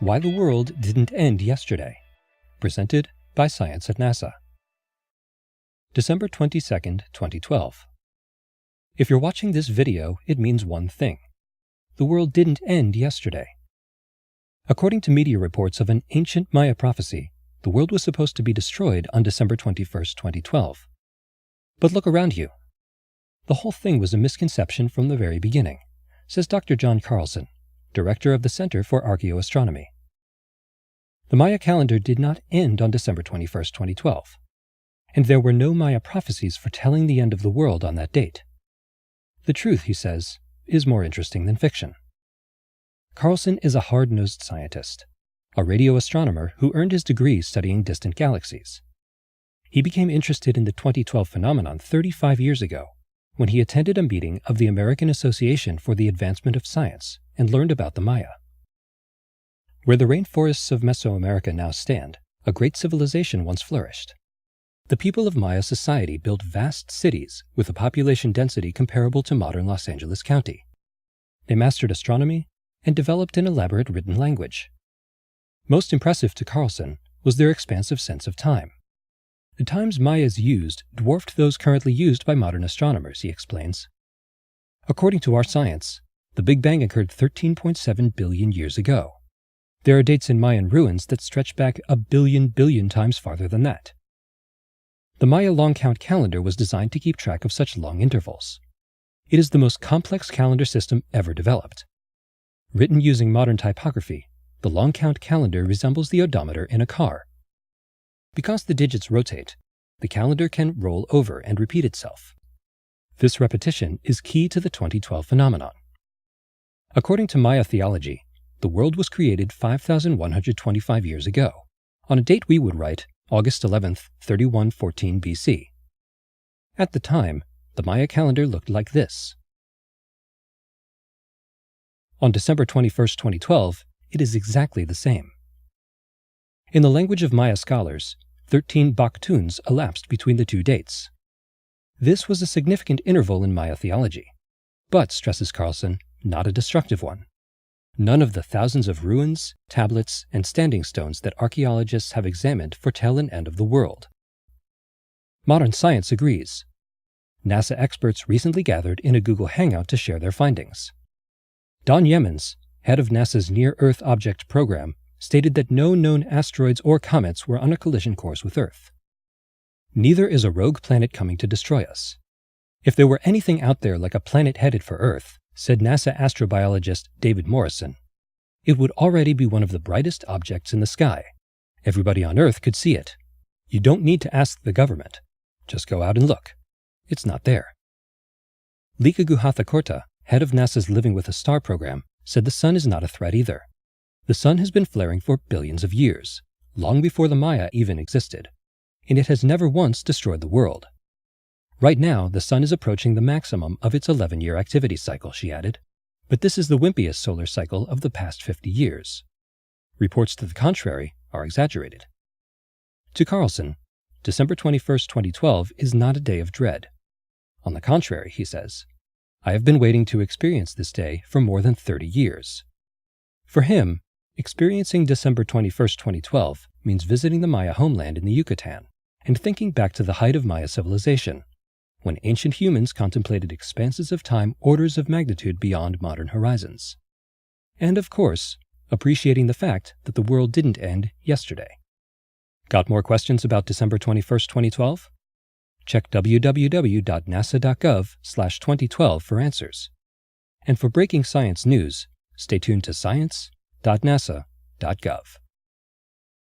Why the World Didn't End Yesterday, presented by Science at NASA. December 22nd, 2012. If you're watching this video, it means one thing. The world didn't end yesterday. According to media reports of an ancient Maya prophecy, the world was supposed to be destroyed on December 21st, 2012. But look around you. The whole thing was a misconception from the very beginning, says Dr. John Carlson, director of the Center for Archaeoastronomy. The Maya calendar did not end on December 21st, 2012, and there were no Maya prophecies foretelling the end of the world on that date. The truth, he says, is more interesting than fiction. Carlson is a hard-nosed scientist, a radio astronomer who earned his degree studying distant galaxies. He became interested in the 2012 phenomenon 35 years ago when he attended a meeting of the American Association for the Advancement of Science and learned about the Maya. Where the rainforests of Mesoamerica now stand, a great civilization once flourished. The people of Maya society built vast cities with a population density comparable to modern Los Angeles County. They mastered astronomy and developed an elaborate written language. Most impressive to Carlson was their expansive sense of time. The times Mayas used dwarfed those currently used by modern astronomers, he explains. According to our science, the Big Bang occurred 13.7 billion years ago. There are dates in Mayan ruins that stretch back a billion times farther than that. The Maya long count calendar was designed to keep track of such long intervals. It is the most complex calendar system ever developed. Written using modern typography, the long count calendar resembles the odometer in a car. Because the digits rotate, the calendar can roll over and repeat itself. This repetition is key to the 2012 phenomenon. According to Maya theology, the world was created 5,125 years ago, on a date we would write August 11th, 3114 BC. At the time, the Maya calendar looked like this. On December 21st, 2012, it is exactly the same. In the language of Maya scholars, 13 Baktuns elapsed between the two dates. This was a significant interval in Maya theology, but, stresses Carlson, not a destructive one. None of the thousands of ruins, tablets, and standing stones that archaeologists have examined foretell an end of the world. Modern science agrees. NASA experts recently gathered in a Google Hangout to share their findings. Don Yemens, head of NASA's Near-Earth Object Program, stated that no known asteroids or comets were on a collision course with Earth. Neither is a rogue planet coming to destroy us. If there were anything out there like a planet headed for Earth, said NASA astrobiologist David Morrison, it would already be one of the brightest objects in the sky. Everybody on Earth could see it. You don't need to ask the government. Just go out and look. It's not there. Lika Guhathakurta, head of NASA's Living with a Star program, said the sun is not a threat either. The sun has been flaring for billions of years, long before the Maya even existed, and it has never once destroyed the world. Right now, the sun is approaching the maximum of its 11-year activity cycle, she added, but this is the wimpiest solar cycle of the past 50 years. Reports to the contrary are exaggerated. To Carlson, December 21st, 2012 is not a day of dread. On the contrary, he says, I have been waiting to experience this day for more than 30 years. For him, experiencing December 21st, 2012 means visiting the Maya homeland in the Yucatan and thinking back to the height of Maya civilization, when ancient humans contemplated expanses of time orders of magnitude beyond modern horizons. And of course, appreciating the fact that the world didn't end yesterday. Got more questions about December 21st, 2012? Check www.nasa.gov/2012 for answers. And for breaking science news, stay tuned to science.nasa.gov.